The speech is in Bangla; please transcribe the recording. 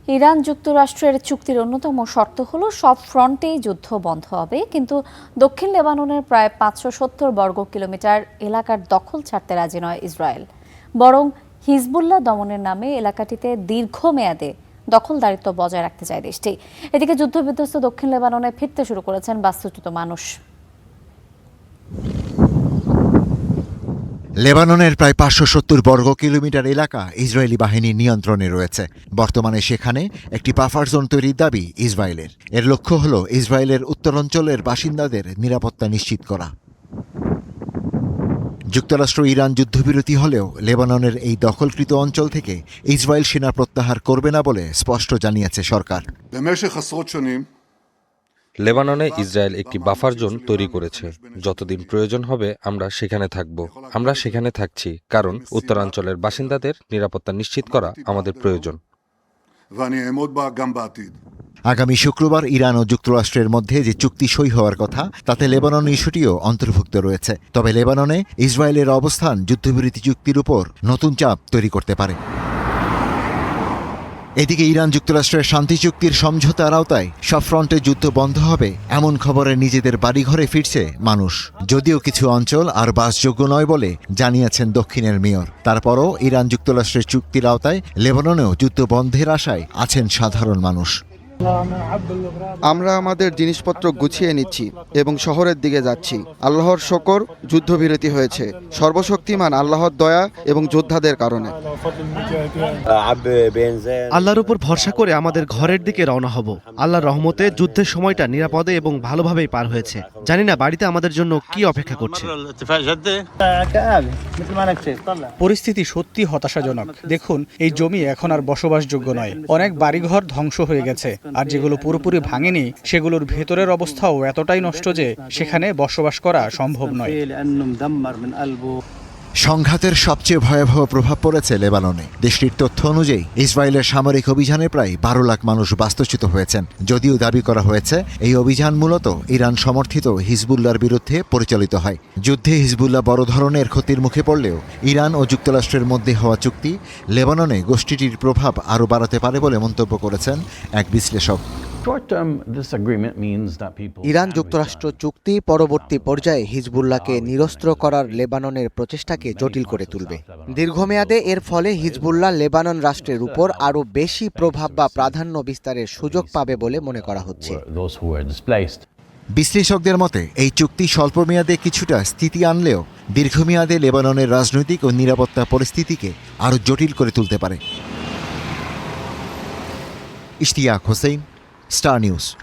ইরান যুক্তরাষ্ট্রের চুক্তির অন্যতম শর্ত হলো সব ফ্রন্টেই যুদ্ধ বন্ধ হবে, কিন্তু দক্ষিণ লেবাননের প্রায় ৫৭০ বর্গ কিলোমিটার এলাকার দখল ছাড়তে রাজি নয় ইসরায়েল। বরং হিজবুল্লাহ দমনের নামে এলাকাটিতে দীর্ঘমেয়াদে দখলদারিত্ব বজায় রাখতে চায় দেশটি। এদিকে যুদ্ধবিধ্বস্ত দক্ষিণ লেবাননে ফিরতে শুরু করেছেন বাস্তুচ্যুত মানুষ। লেবাননের প্রায় ৫৭০ বর্গ কিলোমিটার এলাকা ইসরায়েলি বাহিনীর নিয়ন্ত্রণে রয়েছে। বর্তমানে সেখানে একটি বাফার জোন তৈরির দাবি ইসরায়েলের। এর লক্ষ্য হল ইসরায়েলের উত্তরাঞ্চলের বাসিন্দাদের নিরাপত্তা নিশ্চিত করা। যুক্তরাষ্ট্র ইরান যুদ্ধবিরতি হলেও লেবাননের এই দখলকৃত অঞ্চল থেকে ইসরায়েল সেনা প্রত্যাহার করবে না বলে স্পষ্ট জানিয়েছে সরকার। লেবাননে ইসরায়েল একটি বাফার জোন তৈরি করেছে। যতদিন প্রয়োজন হবে আমরা সেখানে থাকব। আমরা সেখানে থাকছি কারণ উত্তরাঞ্চলের বাসিন্দাদের নিরাপত্তা নিশ্চিত করা আমাদের প্রয়োজন। আগামী শুক্রবার ইরান ও যুক্তরাষ্ট্রের মধ্যে যে চুক্তি সই হওয়ার কথা তাতে লেবানন ইস্যুটিও অন্তর্ভুক্ত রয়েছে। তবে লেবাননে ইসরায়েলের অবস্থান যুদ্ধবিরতি চুক্তির উপর নতুন চাপ তৈরি করতে পারে। এদিকে ইরান যুক্তরাষ্ট্রের শান্তি চুক্তির সমঝোতার আওতায় সব ফ্রন্টে যুদ্ধ বন্ধ হবে এমন খবরে নিজেদের বাড়িঘরে ফিরছে মানুষ। যদিও কিছু অঞ্চল আর বাসযোগ্য নয় বলে জানিয়েছেন দক্ষিণের মেয়র, তারপরও ইরান যুক্তরাষ্ট্রের চুক্তির আওতায় লেবাননেও যুদ্ধ বন্ধের আশায় আছেন সাধারণ মানুষ। আমরা আমাদের জিনিসপত্র গুছিয়ে নিচ্ছি এবং শহরের দিকে যাচ্ছি। আল্লাহর শকর, যুদ্ধবিরতি হয়েছে সর্বশক্তিমান আল্লাহর দয়া এবং যোদ্ধাদের কারণে। আল্লাহর উপর ভরসা করে আমাদের ঘরের দিকে রওনা হব। আল্লাহর রহমতে যুদ্ধের সময়টা নিরাপদে এবং ভালোভাবেই পার হয়েছে। জানি না বাড়িতে আমাদের জন্য কি অপেক্ষা করছে। পরিস্থিতি সত্যি হতাশাজনক। দেখুন, এই জমি এখন আর বসবাসযোগ্য নয়। অনেক বাড়িঘর ধ্বংস হয়ে গেছে, আর যেগুলো পুরোপুরি ভাঙেনি সেগুলোর ভেতরের অবস্থাও এতটাই নষ্ট যে সেখানে বসবাস করা সম্ভব নয়। সংঘাতের সবচেয়ে ভয়াবহ প্রভাব পড়েছে লেবাননে। দেশটির তথ্য অনুযায়ী ইসরায়েলের সামরিক অভিযানে প্রায় ১২ লাখ মানুষ বাস্তুচ্যুত হয়েছেন। যদিও দাবি করা হয়েছে এই অভিযান মূলত ইরান সমর্থিত হিজবুল্লাহর বিরুদ্ধে পরিচালিত হয়। যুদ্ধে হিজবুল্লাহ বড় ধরনের ক্ষতির মুখে পড়লেও ইরান ও যুক্তরাষ্ট্রের মধ্যে হওয়া চুক্তি লেবাননে গোষ্ঠীটির প্রভাব আরও বাড়াতে পারে বলে মন্তব্য করেছেন এক বিশ্লেষক। ইরান যুক্তরাষ্ট্র চুক্তি পরবর্তী পর্যায়ে হিজবুল্লাহকে নিরস্ত্র করার লেবাননের প্রচেষ্টাকে জটিল করে তুলবে। দীর্ঘমেয়াদে এর ফলে হিজবুল্লাহ লেবানন রাষ্ট্রের উপর আরও বেশি প্রভাব বা প্রাধান্য বিস্তারের সুযোগ পাবে বলে মনে করা হচ্ছে। বিশ্লেষকদের মতে এই চুক্তি স্বল্পমেয়াদে কিছুটা স্থিতি আনলেও দীর্ঘমেয়াদে লেবাননের রাজনৈতিক ও নিরাপত্তা পরিস্থিতিকে আরও জটিল করে তুলতে পারে। Ishtiaq Hossain, star news.